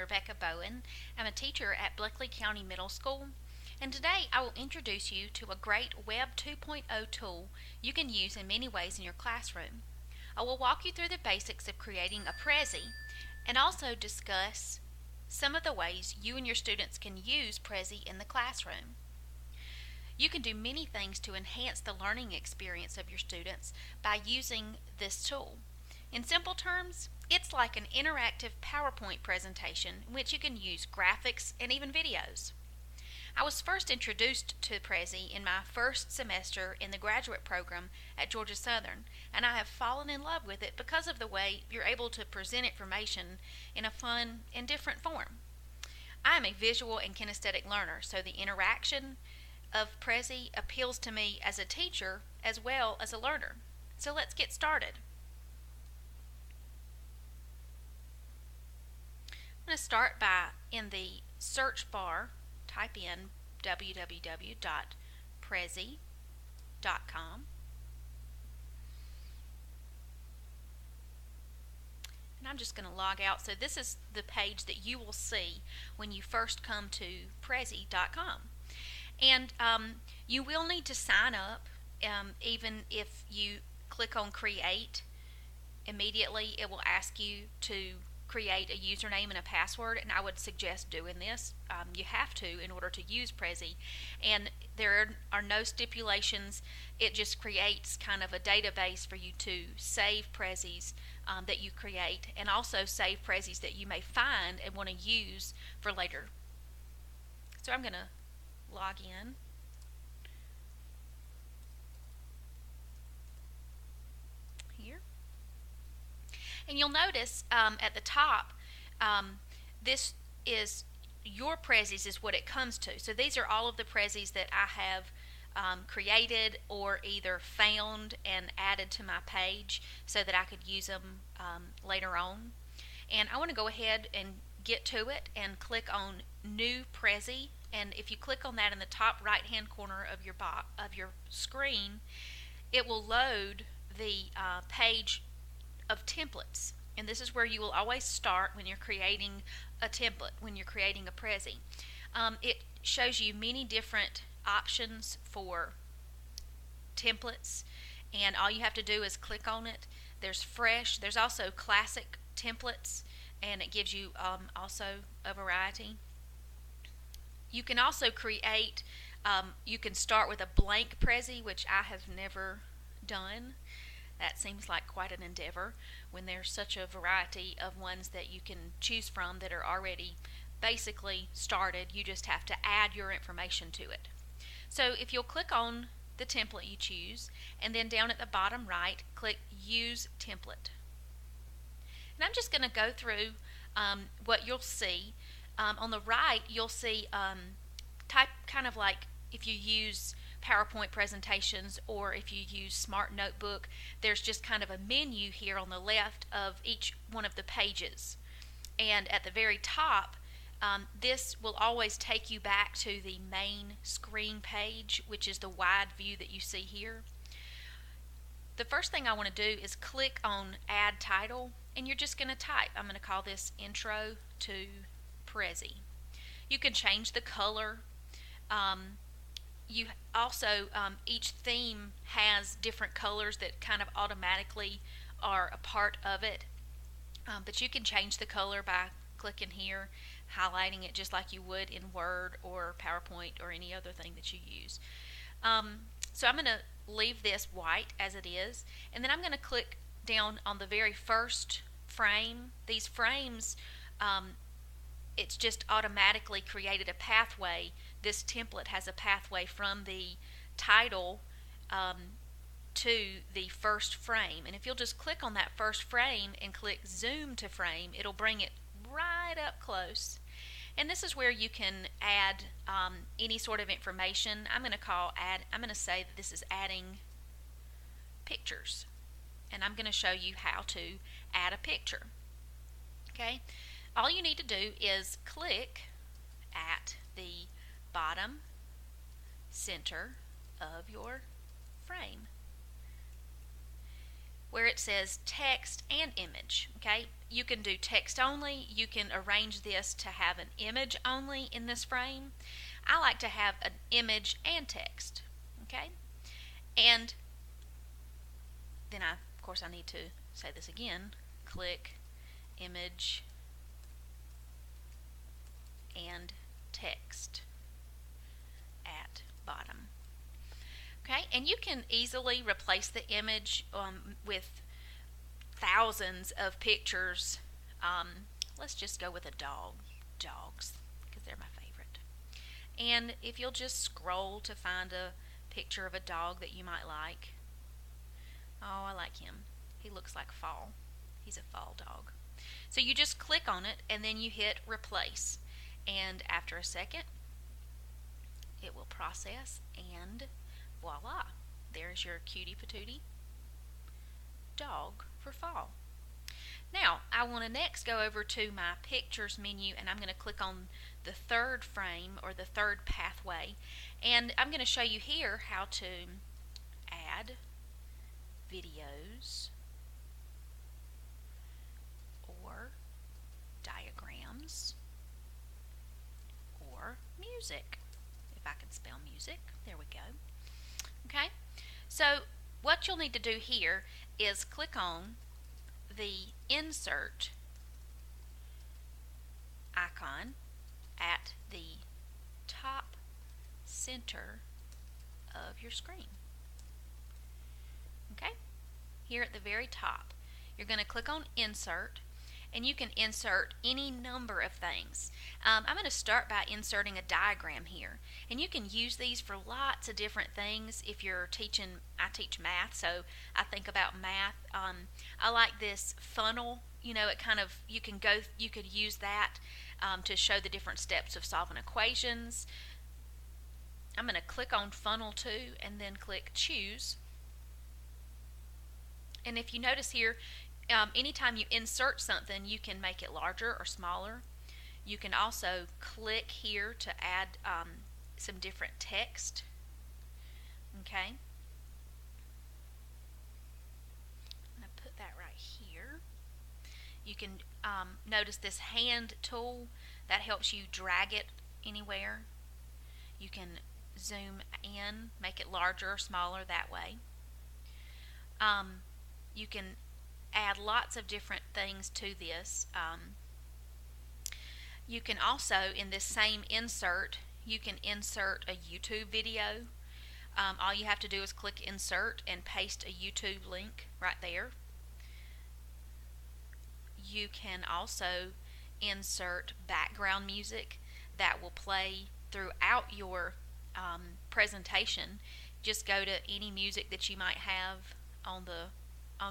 Rebecca Bowen. I'm a teacher at Bleckley County Middle School, and today I will introduce you to a great Web 2.0 tool you can use in many ways in your classroom. I will walk you through the basics of creating a Prezi and also discuss some of the ways you and your students can use Prezi in the classroom. You can do many things to enhance the learning experience of your students by using this tool. In simple terms, it's like an interactive PowerPoint presentation in which you can use graphics and even videos. I was first introduced to Prezi in my first semester in the graduate program at Georgia Southern, and I have fallen in love with it because of the way you're able to present information in a fun and different form. I am a visual and kinesthetic learner, so the interaction of Prezi appeals to me as a teacher as well as a learner. So let's get started. I'm going to start by, in the search bar, type in www.prezi.com. And I'm just going to log out. So this is the page that you will see when you first come to prezi.com. And you will need to sign up. Even if you click on Create, immediately it will ask you to create a username and a password, and I would suggest doing this. You have to in order to use Prezi, and there are no stipulations. It just creates kind of a database for you to save Prezis that you create, and also save Prezis that you may find and want to use for later. So I'm going to log in. Here. And you'll notice at the top, this is your Prezis is what it comes to. So these are all of the Prezis that I have created or either found and added to my page so that I could use them later on. And I want to go ahead and get to it and click on New Prezi. And if you click on that in the top right hand corner of your screen, it will load the page of templates, and this is where you will always start when you're creating a template, when you're creating a Prezi. It shows you many different options for templates, and all you have to do is click on it. There's fresh, there's also classic templates, and it gives you also a variety. You can also create, you can start with a blank Prezi, which I have never done. That seems like quite an endeavor when there's such a variety of ones that you can choose from that are already basically started. You just have to add your information to it. So if you'll click on the template you choose, and then down at the bottom right, click Use Template. And I'm just going to go through what you'll see. On the right, you'll see type kind of like if you use PowerPoint presentations or if you use Smart Notebook, there's just kind of a menu here on the left of each one of the pages. And at the very top, this will always take you back to the main screen page, which is the wide view that you see here. The first thing I want to do is click on Add Title, and you're just going to type. I'm going to call this Intro to Prezi. You can change the color. You also, each theme has different colors that kind of automatically are a part of it, but you can change the color by clicking here, highlighting it just like you would in Word or PowerPoint or any other thing that you use. So I'm going to leave this white as it is, and then I'm going to click down on the very first frame. These frames, it's just automatically created a pathway. This template has a pathway from the title to the first frame, and if you'll just click on that first frame and click Zoom to Frame, it'll bring it right up close. And this is where you can add any sort of information. I'm going to say that this is adding pictures, and I'm going to show you how to add a picture. Okay, all you need to do is click at the bottom center of your frame. where it says text and image. Okay, you can do text only. You can arrange this to have an image only in this frame. I like to have an image and text. Okay, and then of course I need to say this again. Click image and text at bottom. Okay, and you can easily replace the image with thousands of pictures. Let's just go with a dogs, because they're my favorite. And if you'll just scroll to find a picture of a dog that you might like. Oh, I like him. He looks like fall. He's a fall dog. So you just click on it and then you hit replace. And after a second, it will process, and voila, there's your cutie patootie dog for fall. Now I want to next go over to my pictures menu, and I'm going to click on the third frame or the third pathway, and I'm going to show you here how to add videos or diagrams or music. If I can spell music, there we go. Okay, so what you'll need to do here is click on the insert icon at the top center of your screen. Okay, here at the very top, you're going to click on insert, and you can insert any number of things. I'm going to start by inserting a diagram here, and you can use these for lots of different things. If you're teaching, I teach math, so I think about math. I like this funnel. You know, it kind of, you could use that to show the different steps of solving equations. I'm going to click on funnel 2 and then click choose. And if you notice here, anytime you insert something, you can make it larger or smaller. You can also click here to add some different text. Okay, I'm going to put that right here. You can notice this hand tool that helps you drag it anywhere. You can zoom in, make it larger or smaller that way. You can add lots of different things to this. You can also, in this same insert, you can insert a YouTube video. All you have to do is click insert and paste a YouTube link right there. You can also insert background music that will play throughout your presentation. Just go to any music that you might have on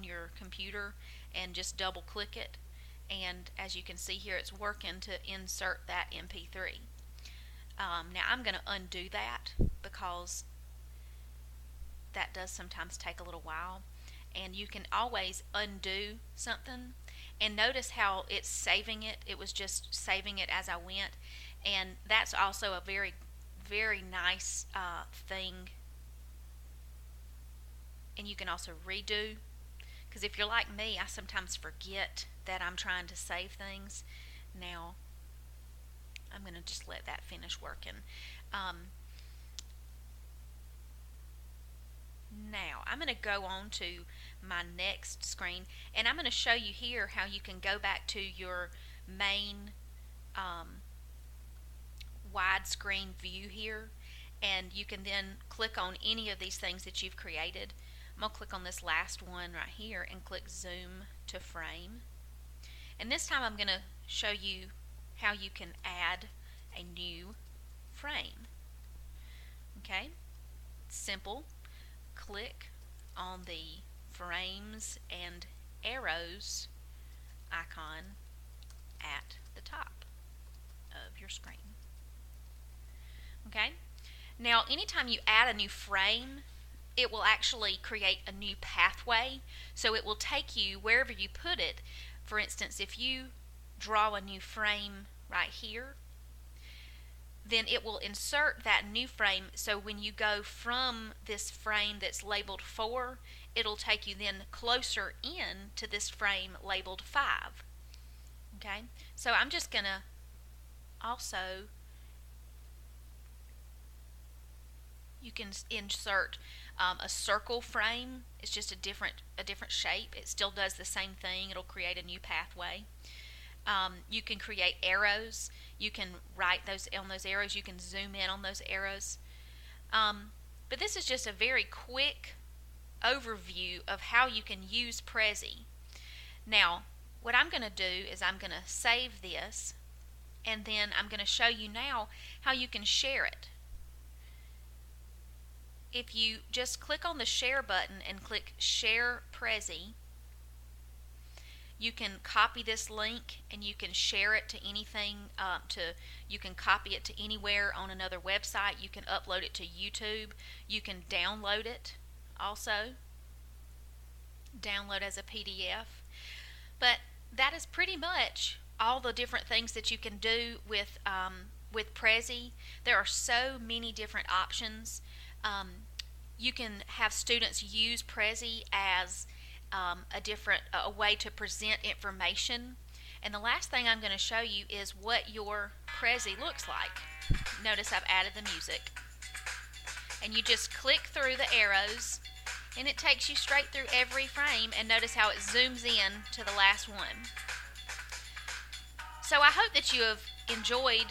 your computer and just double click it, and as you can see here, it's working to insert that MP3. Now I'm going to undo that because that does sometimes take a little while, and you can always undo something, and notice how it's saving it. It was just saving it as I went, and that's also a very, very nice thing. And you can also redo, because if you're like me, I sometimes forget that I'm trying to save things. Now I'm going to just let that finish working. Now I'm going to go on to my next screen, and I'm going to show you here how you can go back to your main widescreen view here, and you can then click on any of these things that you've created. I'm going to click on this last one right here and click zoom to frame, and this time I'm going to show you how you can add a new frame. Okay, simple. Click on the frames and arrows icon at the top of your screen. Okay, now anytime you add a new frame, it will actually create a new pathway, so it will take you wherever you put it. For instance, if you draw a new frame right here, then it will insert that new frame, so when you go from this frame that's labeled 4, it'll take you then closer in to this frame labeled 5. Okay, so I'm just going to also, you can insert a circle frame. It's just a different shape. It still does the same thing. It'll create a new pathway. You can create arrows. You can write those on those arrows. You can zoom in on those arrows. But this is just a very quick overview of how you can use Prezi. Now, what I'm going to do is I'm going to save this, and then I'm going to show you now how you can share it. If you just click on the share button and click Share Prezi, you can copy this link and you can share it to anything. You can copy it to anywhere on another website. You can upload it to YouTube. You can download it also. Download as a PDF. But that is pretty much all the different things that you can do with Prezi. There are so many different options. You can have students use Prezi as a way to present information. And the last thing I'm going to show you is what your Prezi looks like. Notice I've added the music. And you just click through the arrows, and it takes you straight through every frame, and notice how it zooms in to the last one. So I hope that you have enjoyed